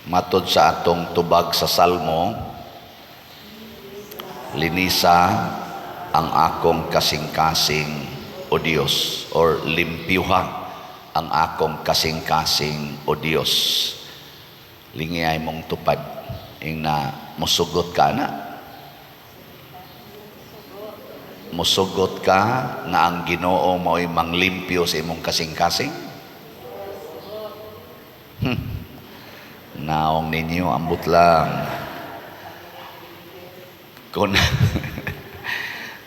Matod sa atong tubag sa Salmo, linisa ang akong kasing-kasing o Dios, or limpyuha ang akong kasing-kasing o Dios. Lingiyay mong tupad ing na musugot ka na. Musugot ka nga ang Ginoo mao'y manglimpyo sa imong kasing-kasing. Naong ninyo, ambot lang.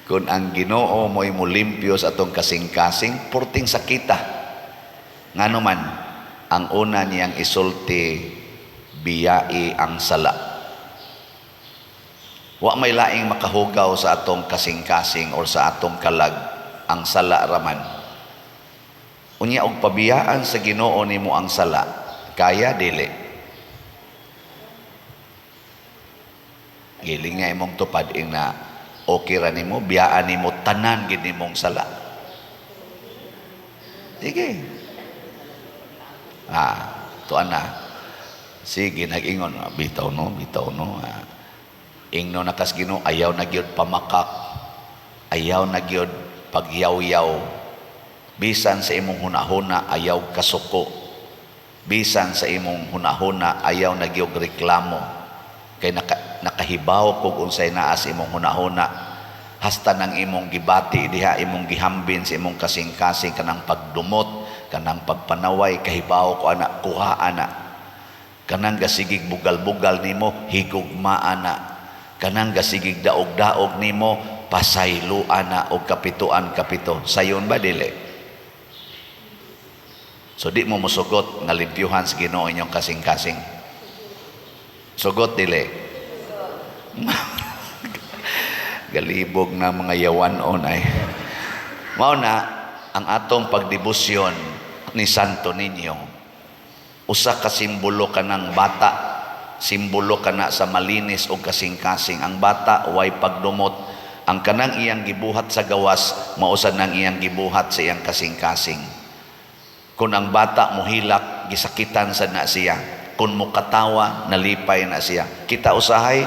Kung ang Ginoo mo'y mulimpyo sa atong kasing-kasing, purting sakita. Ngano man, ang una niyang isulti, biyai ang sala. Wa may laing makahugaw sa atong kasing-kasing or sa atong kalag, ang sala raman. Unya og pabiyaan sa Ginoo nimo ang sala, kaya dili. Giling nga imong tupad ing na okay ra nimo, biyaan nimo tanan gid nimong sala. Sige. Tuan na. Sige, nag-ingon, bitaw no. Ingno nakas Ginoo, ayaw na gyud pamakak, ayaw na gyud pagyaw-yaw, bisan sa imong hunahuna ayaw kasuko, bisan sa imong hunahuna ayaw na gyud reklamo, kay nakahibaw kung unsay naa sa imong hunahuna, hasta nang imong gibati diha, imong gihambin sa imong kasing-kasing, kanang pagdumot, kanang pagpanaway, kahibaw ko ana, kuha ana, kanang gasigig bugal-bugal nimo, higugma ana, kanang gasigig daog-daog nimo, pasayloan na og kapituan-kapito. Sayon ba dili? So di mo musugot nga limpyuhan sa Ginoo inyong kasing-kasing. Sugot dili. Galibog na mga yawanon ay. Mao na ang atong pagdebosyon ni Santo Niño. Usa ka simbolo kanang bata, simbolo kana sa malinis o kasing-kasing. Ang bata way pagdumot, ang kanang iyang gibuhat sa gawas mausad nang iyang gibuhat sa iyang kasing-kasing. Kung ang bata muhilak, gisakitan sad na siya. Kung mukatawa, nalipay na siya. Kita usahay,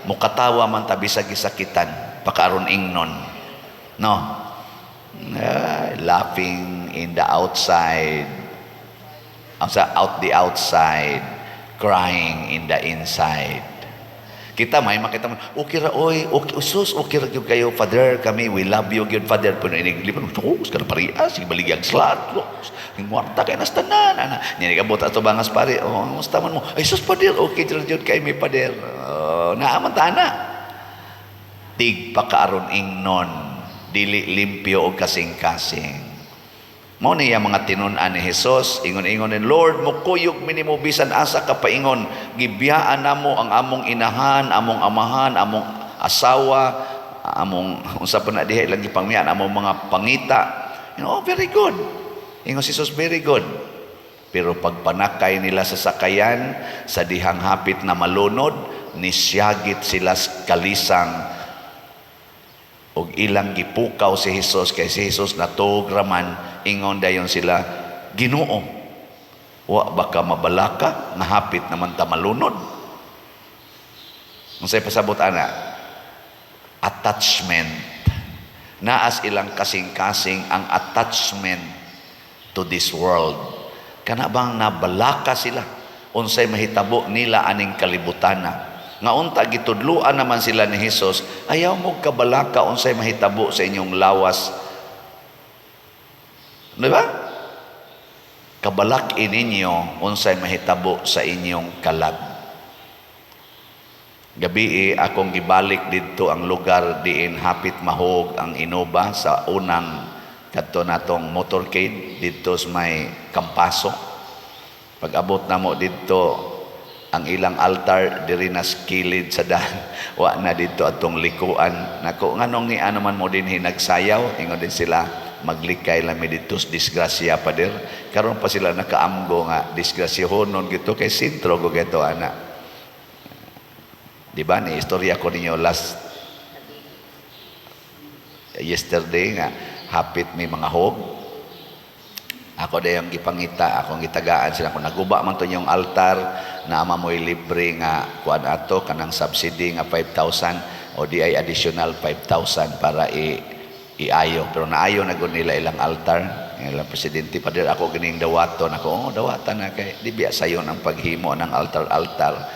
mukatawa man tabi sa gisakitan, pakaron ingnon, no? Laughing in the outside, out the outside, crying in the inside. Kita may makita mo, okay ra oy, okay usus, okay ra gyud kayo Father, kami we love you gyud Father, pero iniglipan mo, kana parias, ibaligyag slat, ngwarta kay nas tanan ana. Nya gabot ato bangas pare, musta man mo? Ay sus Father, okay gyud kay mi Father. Naaman ta na. Tig pakaaron ingnon, dili limpyo og kasing-kasing. Mao niya mga tinun-an ni Hesus, ingon-ingon ni Lord, mukuyog minimo bisan asa ka paingon, gibiyaan namo ang among inahan, among amahan, among asawa, among unsa pa na diha ilang gipangmian, among mga pangita. Very good. Ingon si Jesus, very good. Pero pagpanakay nila sa sakayan, sa dihang hapit na malunod, nisyagit sila kalisang og ilang gipukaw si Jesus, kay si Jesus natuog raman. Ingon dayon sila, Ginoo, wa baka mabalaka nga hapit naman ta malunod. Unsay pasabot ana? Attachment. Naas ilang kasing-kasing ang attachment to this world. Kana bang nabalaka sila? Unsay mahitabo nila aning kalibutana? Nga unta gitudluan naman sila ni Jesus, ayaw mo kabalaka unsay mahitabo sa inyong lawas. Diba? Kabalak ininyo unsay mahitabo sa inyong kalag. Gabi akong gibalik dito ang lugar diin hapit mahog ang Innova sa unang kadto natong motorcade dito sa may Campaso. Pag-abot namo dito, ang ilang altar diri na skilid sa daan, wa na dito atong likuan. Nako nganong ni ano man mo din hinagsayaw, ingon din sila, maglikay lami dito disgrasya Pader. Karon pa sila nakaamgo nga disgrasyahonon gito kay sentro go geto ana. Di ba ni istorya ko ninyo yesterday nga hapit may mga hog. Ako dayang gipangita, akong gitagaan sila kung naguba man to yung altar na ama mo'y libre nga kuan ato kanang subsidy nga 5,000 o di ay additional 5,000 para iayo. Pero naayo na gud nila ilang altar. Ilang presidente pa din ako gining dawaton ako. Dawatan na kay di biya sayon ang paghimo ng altar-altar.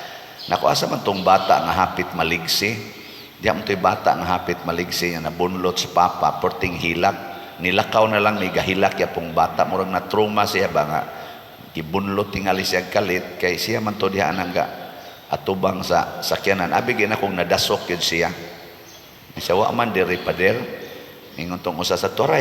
Nako asa man tong bata nga hapit maligsi. Di man to'y bata nga hapit maligsi nga nabunlot sa papa porting hilak. Nilakaw na lang ni gahilak ya pong bata murag na trauma siya ba nga gibunlot tingali siya kalit kay siya man to diha nang atubang sa sakyanan abig na kong nadasok yun siya wa man diri pader ingon tong usa sa tora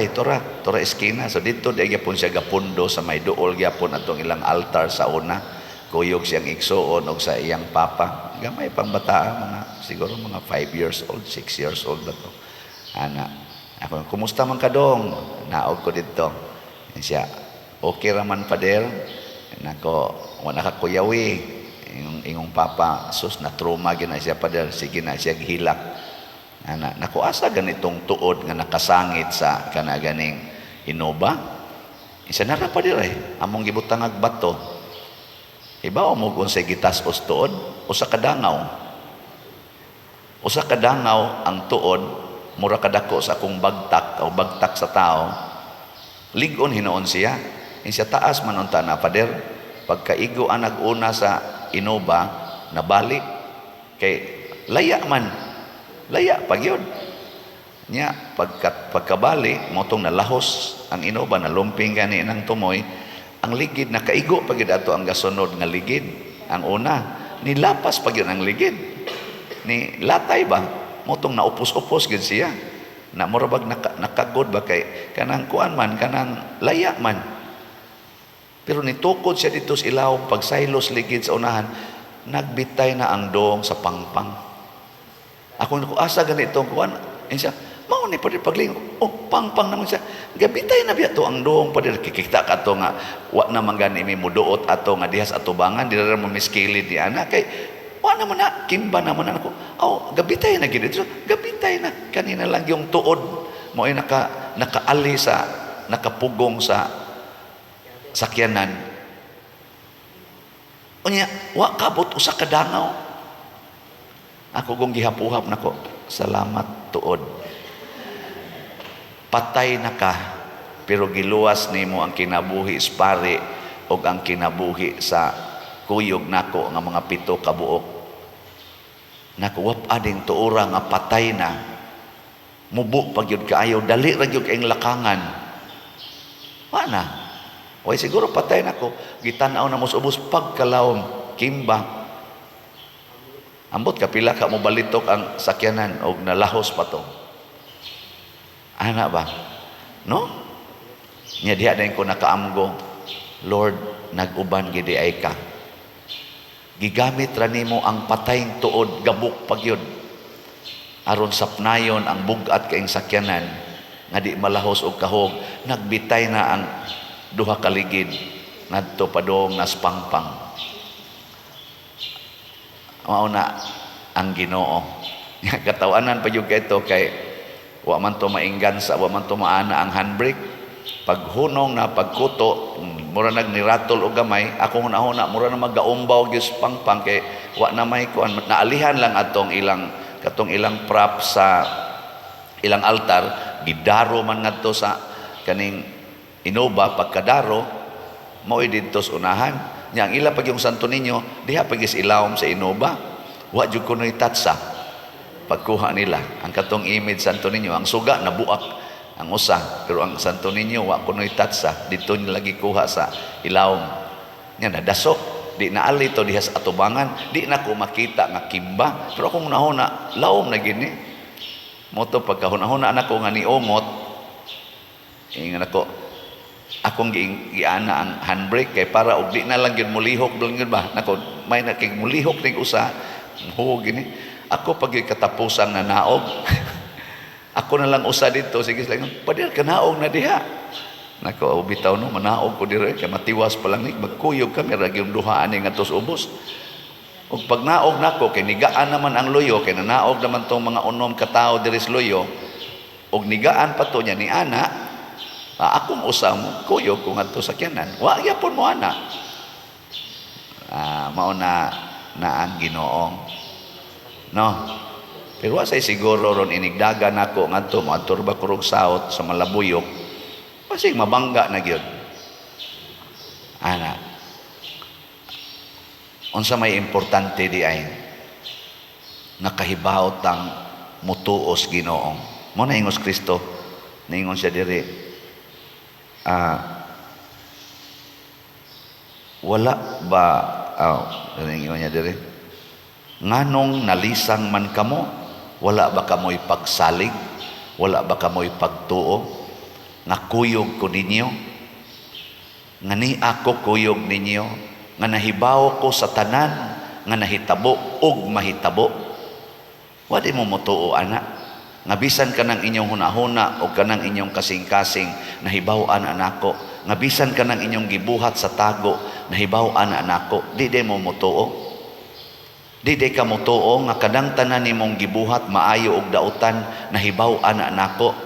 eskina so dito di gyapon siya gapundo sa may duol gyapon atong ilang altar sa una kuyog siyang igsuon og sa iyang papa gamay pang bata mga siguro mga 5 years old 6 years old ba to ana. Ako, kumusta man ka dong? Naog ko dito. Siya, okay raman pader. Nako, wala ka kuyawi. Ingong papa, sus na trauma gina siya pader. Sige na siya gihilak. Nako, asa ganitong tuod nga nakasangit sa kanaganing inoba? Isa na ra pader among gibutang ag bato. Iba mo kung sa gitas-os tuod o sa kadangaw. O sa kadangaw ang tuod mura kadako sa akong bagtak o bagtak sa tao ligon hinoon siya siya taas man unta na pader pagkaigo ang nag-una sa inoba nabalik kay laya pagyod nya pagkabali motong nalahos ang inoba nalumping gani nang tumoy ang ligid nakaigo pagyud ato ang gasunod nga ligid ang una nilapas pagyud ang ligid ni latay ba motong naupos-upos gid siya na murabag nakagod ba kay kanang kuan man kanang laya man pero nitukod siya dito sa ilaw pagsaylos ligid sa unahan nagbitay na ang dong sa pangpang ako asa ganitong kuan siya mao ni pwede paglingon pangpang naman siya gabitay na biya to ang dong pwede kikita ka to nga wa na man gani mi muduot ato nga dihas atubangan dira mo miskilid di ana kay wa naman na, kimba naman ako. Gabitay na gini. Gabitay na. Kanina lang yung tuod mo ay nakaali sa, nakapugong sa sakyanan. Unya, wa kabot usa kadangaw. Ako kung gihapuhap nako. Salamat tuod. Patay na ka, pero giluwas nimo ang kinabuhi sa pari o ang kinabuhi sa kuyog nako nga mga 7 ka buok. Nakuwap ading tuura nga patay na mubo pagyud kaayo dali ra gyud kaing lakangan wana way siguro patay nako gitan-aw na mos-ubos pagkalawom kimba ambot kapila ka mo balitok ang sakyanan og nalahos pa to ana ba no nya diha dayon ko nakaamgo Lord nag-uban gid ay ka gigamit ra nimo ang patayng tuod gabuk pagyud aron sapnayon ang bugat kaing sakyanan nga di malahos og kahog nagbitay na ang duha ka ligid ngadto padong nas pangpang mao na ang Ginoo katawanan pa jud kayto kay wa man to mainggansa wa man to maana ang handbrake paghunong na pagkuto mura nagniratol o gamay akong hunahuna mura na magaumbaw gyud pangpang kay wa na may kuan naalihan lang atong ilang prop sa ilang altar gidaro man ngadto sa kaning inoba pagkadaro mao didto sa unahan nya ang ila pag yung Santo Niño diha pagis ilawom sa inoba wa jud kunoy tatsa pagkuha nila ang katong image Santo Niño ang suga nabuak ang usa pero ang Santo Niño wa kunoy tatsa dito nila gikuha sa ilawom nya nadasok di naali to diha sa atubangan di na ko makita nga kimba pero akong nahuna lawom na gini mo to pagkahuna-huna nako nga niumot ingon ako akong giana ang handbrake kay para og di na lang gyud mulihok lang gyud ba nako may na kay mulihok ning usa ho gini ako pag katapusan na naog ako na lang usa dito sige lang padir ka naog na diha nako bitaw no manaog ko dire kay matiwas pa lang ni magkuyog kami ra gyud duha ani ngadto sa ubos ug pag naog nako kay nigaan naman ang loyo kay nanaog naman tong mga unom ka tawo diri sa loyo ug nigaan pa to nya ni ana Akong usam kuyog ko ngadto sa kyanan. Wa gyapon mo ana. Mao na ang Ginoo. No. Pero wa say siguro ron inigdagan nako ngadto moadto ba kurog saot sa malabuyok. Kasi mabangga na gyud. Ana. Unsa may importante di ay nakahibaw tang mutuos Ginoo. Mo na ingos Kristo. Ningon siya diri. Wala ba ningon niya diri. Nganong nalisang man kamo, wala ba kamoy pagsalig? Wala ba kamoy pagtuo? Nga kuyog ko ninyo? Nga ni ako kuyog ninyo? Nga nahibaw ko sa tanan? Nga nahitabo og mahitabo? Wadi mo mutuo ana. Nga bisan ka ng inyong hunahuna o ka ng inyong kasing-kasing, nahibaw-an anako. Nga bisan ka ng inyong gibuhat sa tago, nahibaw-an anako. Di mo mutuo. Di ka mutuo nga kadang tanan nimong gibuhat maayo og dautan, nahibaw-an anako.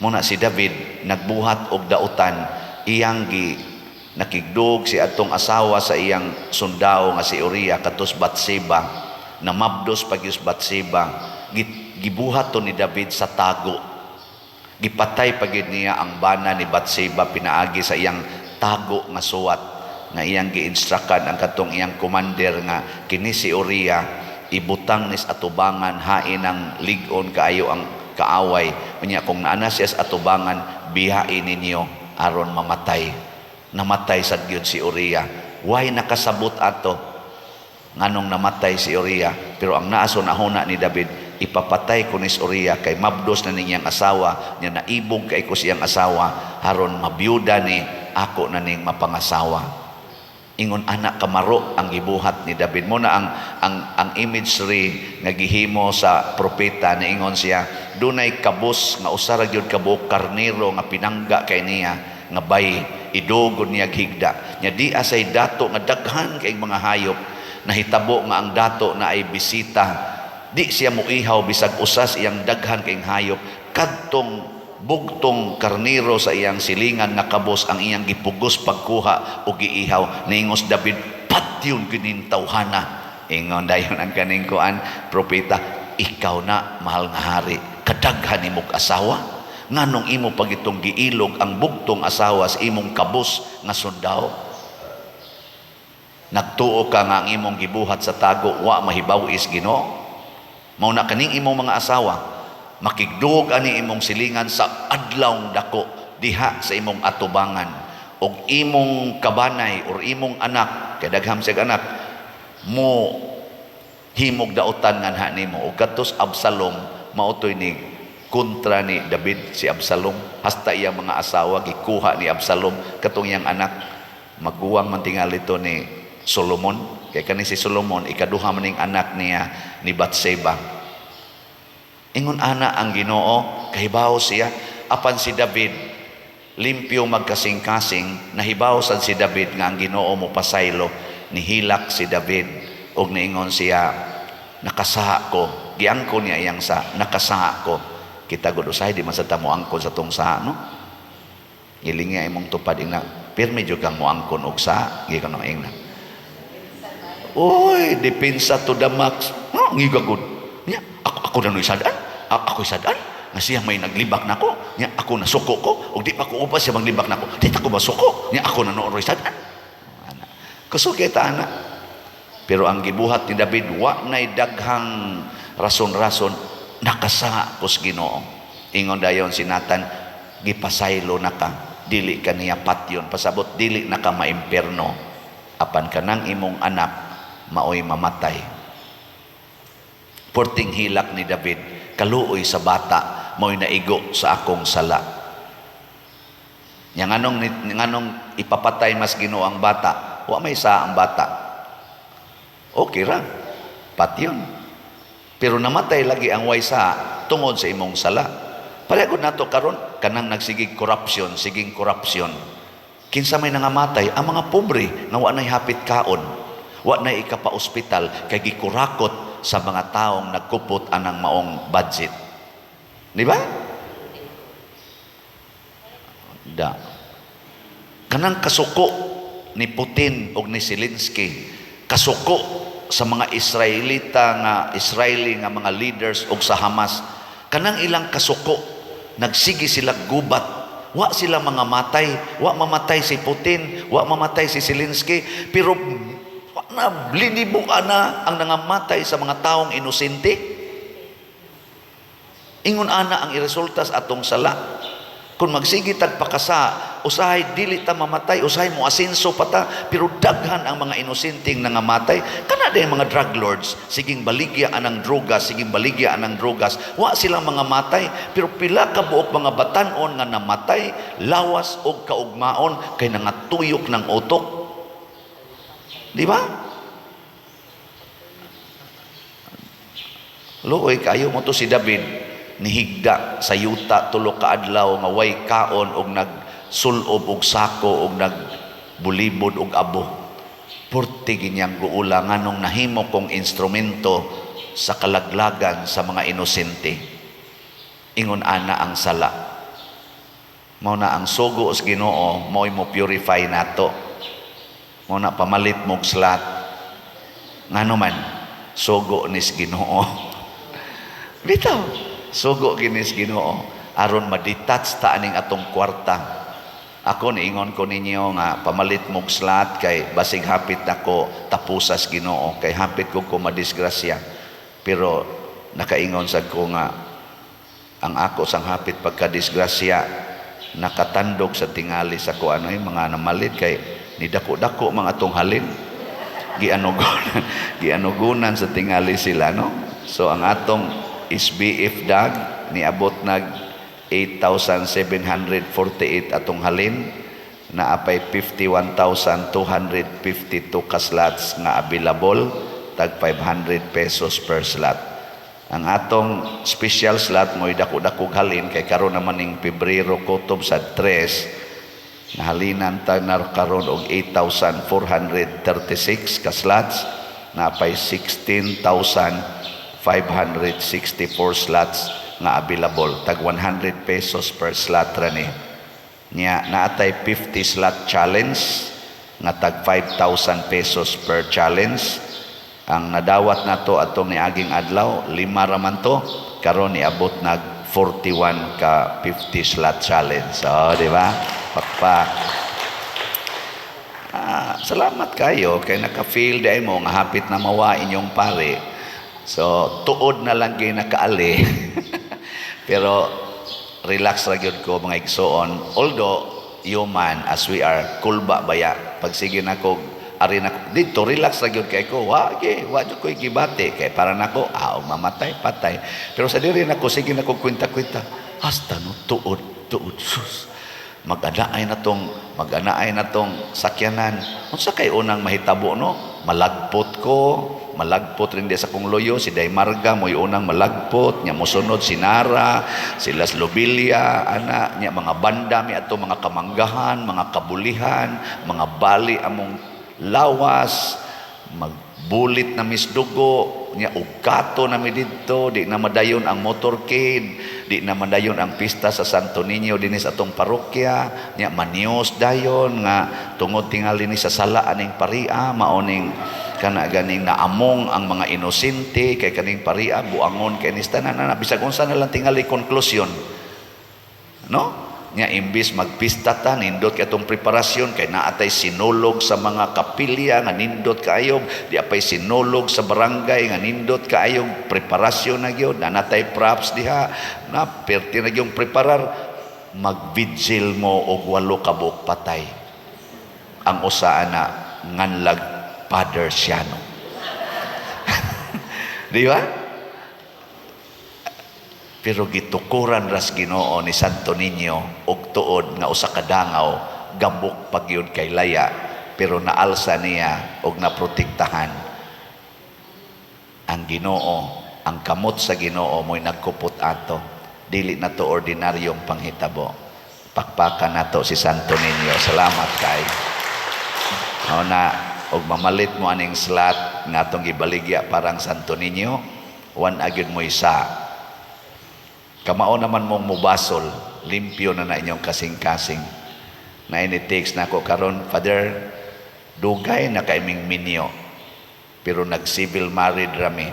Muna si David nagbuhat og dautan, iyang nakigdog si atong asawa sa iyang sundao nga si Uriah katus Batseba, na mabdos pagyus Batseba. Gibuhat to ni David sa tago. Gipatay pagyud niya ang bana ni Batseba pinaagi sa iyang tago nga suwat, nga iyang giinstrukan ang katong iyang commander nga kini si Uriah ibutang nis atubangan, hain ang ligon kaayo ang kaaway. Unya kung naana siya sa atubangan, bihain ninyo aron mamatay. Namatay sad gyud si Uriah. Why nakasabot ato nganong namatay si Uriah? Pero ang naason ahuna ni David, ipapatay ko ni Uriah kay mabdos na niyang asawa, niya naibog kay ko siyang asawa, haron mabiyuda ni ako na ning mapangasawa. Ingon anak kamaro ang gibuhat ni David. Mo na ang imagery nga gihimo sa propeta na ingon siya, dunay kabus nga usa ra gyud ka buok karnero nga pinangga kay niya nga bay idugod niya higda. Nya di asay dato nga daghan kay mga hayop, nahitabo nga ang dato na ay bisita. Di siya muihaw bisag usas iyang daghan kay hayop, kadtong bugtong karniro sa iyang silingan nga kabos ang iyang gipugos pagkuha o giihaw. Niingos David, patyon kinin tawhana. Ingon dayon ang kaning kuan propeta, ikaw na mahal nga hari, kadaghan imong asawa, nganong imo pag itong giilog ang bugtong asawa sa imong kabos nga sundao. Nagtuo ka nga ang imong gibuhat sa tago, wa mahibaw is Ginoo. Mao na kaning imong mga asawa, makigdug ani imong silingan sa adlawng dako diha sa imong atubangan, og imong kabanay or imong anak kay dagham siya anak mo himog dautan nganha nimo. Og katos Absalom, mautoy ni kontra ni David si Absalom, hasta iyang mga asawa gikuha ni Absalom katong iyang anak. Maguwang man tingali to ni Solomon, kay kani si Solomon ikaduha maning anak niya ni Batseba. Ingon ana ang Ginoo, kahibaw siya apan si David limpyo magkasing-kasing, nahibaw sad si David nga ang Ginoo mo pasaylo, nihilak si David og niingon siya, nakasaha ko, giangkon niya iyang sa nakasaha ko. Kita gud usahay di man sa tamo angkon sa tong saha, no? Gilinga imong tupad ina, pirmi jud kang mo angkon og saha, gikano ingna. Oy, depensa to the max. No, ngigagod. Nya, ako na isadan. Ako isadan. Nga siya may naglibak nako. Nya, ako nasuko ko. Og di pa ko upas siya maglibak nako. Di ta ko masuko. Nya, ako na noon isadan. Kusog kita ana. Pero ang gibuhat ni David, wa nay daghang rason-rason, nakasa kos Ginoo. Ingon dayon si Nathan, gipasaylo na ka. Dili ka niya patyon. Pasabot, dili na ka maimperno. Apan kanang imong anak maoy mamatay. Porting hilak ni David, kaluoy sa bata, maoy naigo sa akong sala. Yang nganong ipapatay mas Ginoo ang bata, wa may sa ang bata. Okay ra, patyon. Pero namatay lagi ang way sa tungod sa imong sala. Palagod nato karon kanang nagsigig corruption, siging corruption. Kinsa may nangamatay ang mga pobre nga wa nay hapit kaon. Wa na ikapa-ospital kay gikurakot sa mga taong nagkupot anang maong budget. Di ba? Da. Kanang kasuko ni Putin o ni Zelensky, kasuko sa mga Israeli nga mga leaders o sa Hamas, kanang ilang kasuko, nagsigi sila gubat. Wa sila mga matay, wa mamatay si Putin, wa mamatay si Zelensky, pero na linibuan na ang nangamatay sa mga taong inosente. Ingon ana ang iresulta sa atong sala. Kung magsigi tagpakasa, usahay dili ta mamatay, usahay mo asenso pata, pero daghan ang mga inosenteng nangamatay. Kanada yung mga drug lords, siging baligya anang drogas, wa silang mga matay, pero pila ka buok mga batanon nga namatay, lawas o kaugmaon, kay nangatuyok ng utok. Di ba? Luoy, kayo mo to si David, nihigda sa yuta tulo ka adlaw nga way kaon og nagsulob og sako og nagbulibod og abo. Porte ginyang guula nganong nahimo kong instrumento sa kalaglagan sa mga inosente. Ingon ana ang sala. Mao na ang sugo sa Ginoo, mo'y mo purify nato. Mao na pamalit mog slat. Ngano man sugo nis Ginoo. Bitaw. Sugo ginis Ginoo aron ma-detach ta aning atong kwarta. Ako niingon ko ninyo nga pamalit mog slot kay basig hapit nako tapusas Ginoo kay hapit ko madisgrasya. Pero nakaingon sad ko nga ang ako sang hapit pagkadisgrasya nakatandog sa tingali sa ko anoy mga namalit kay nidako-dako mga tong halin. Gianugunan sa tingali sila, no? So ang atong SBF dag niabot nag 8,748 atong halin, na apay 51,252 ka slots nga available, tag 500 pesos per slot. Ang atong special slot mo'y dako-dakog halin kay karon naman ning Pebrero kutob sa 3 na halinan ta na karon og 8,436 ka slots, na apay 16,564 slots nga available, tag 100 pesos per slot rani nya. Naatay 50 slot challenge nga tag 5,000 pesos per challenge. Ang nadawat nato atong niaging adlaw 5 raman to, karon niabot nag 41 ka 50 slot challenge. So di ba, pakpak. Salamat kayo kay naka-feel day mo nga hapit na mawa inyong pare. So, tuod na lang kayo nakaali. Pero, relax ra gyud ko mga igsoon. Although, human as we are, kulba baya. Pag sige na ko, ari na ko, dito, relax ra gyud kay ko. Wa jud ko igibate. Kay para na ko, mamatay, patay. Pero sa diri na ko, sige na ko kwenta-kwenta. Hasta no, tuod, sus. Mag-anaay na tong sakyanan. Unsa kay unang mahitabo, no? Malagpot rin di sa kong loyo, si Daymarga mo'y unang malagpot, nya mosunod si Nara, si Las Lobelia, ana, nya mga banda, mi ato mga kamanggahan, mga kabulihan, mga bali among lawas, magbulit na misdugo, nya ugkato na mi dito, di na madayon ang motorcade, di na madayon ang pista sa Santo Niño dinis atong parokya, nya manios dayon nga tungod tingali ni sa sala aning paria, maoning kana ganing naamong ang mga inosente kay kaning paria buangon kay nistanan na bisag unsa na lang tingali konklusyon, no? Nya imbis magpista ta nindot kay atong preparasyon kay naatay sinulog sa mga kapilya nga nindot kaayo, di apay sinulog sa barangay nga nindot kaayo, preparasyon na gyud, natay props diha na perti na gyud preparar. Magvigil mo og 8 ka buok patay, ang usa na nganlag Father Siano. Di ba? Pero gitukuran ras Ginoo ni Santo Niño og tuod nga usa ka dangaw gambok pagyud kay laya, pero naalsa niya og naprotektahan ang Ginoo. Ang kamot sa Ginoo mo'y nagkupot ato, dili na to ordinaryong panghitabo. Pakpakan nato si Santo Niño. Salamat kay na og mamalit mo aning slot nga atong gibaligya parang Santo Niño, wan agyud mo isa. Kamao naman mong mubasol, limpyo na inyong kasing-kasing. Na ini-text na ako karon, Father, dugay na kaiming minyo, pero nag-civil married rami.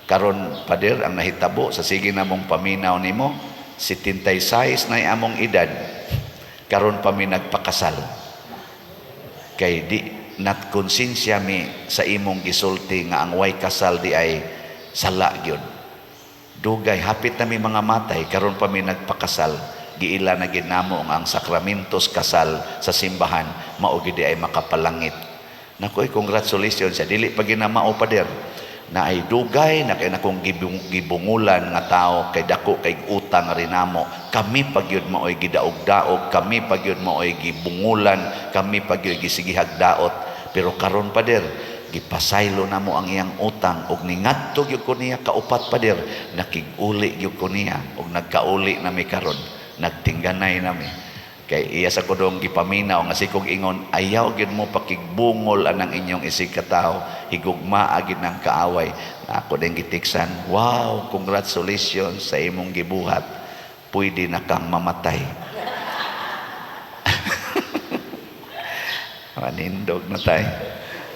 Karon, Father, ang nahitabo sa sige namong paminaw nimo, 76 na among edad, karon pa mi nagpakasal. Kay di nat konsensya mi sa imong gisulti nga ang way kasal di ay sala gyud. Dugay hapit na mi mga matay, karon pa mi nagpakasal. Giila na ginamo ang sakramentos kasal sa simbahan, mao gid ay makapalangit. Nakoy congratulations sa dili pa ginamao Pader. Na ay dugay na kay nakong gibungulan nga tao kay dako kay utang rinamo, kami pagyud maoy gidaog-daog, kami pagyud maoy gibungulan, kami pagyud gisigihag daot. Pero karon Pader, gipasaylo namo ang iyang utang ug ningadto gyud ko niya kaupat Pader, nakig-uli gyud ko niya ug nagkauli nami karon, nagtingganay nami. Kay iya sa kudong gipaminaw nga sikog ingon, ayaw gyud mo pakigbungol anang inyong isig katao, higugma agid ng kaaway. Ako din gitiksan, wow, congratulations sa imong gibuhat, pwede na kang mamatay. Manindog na tayo.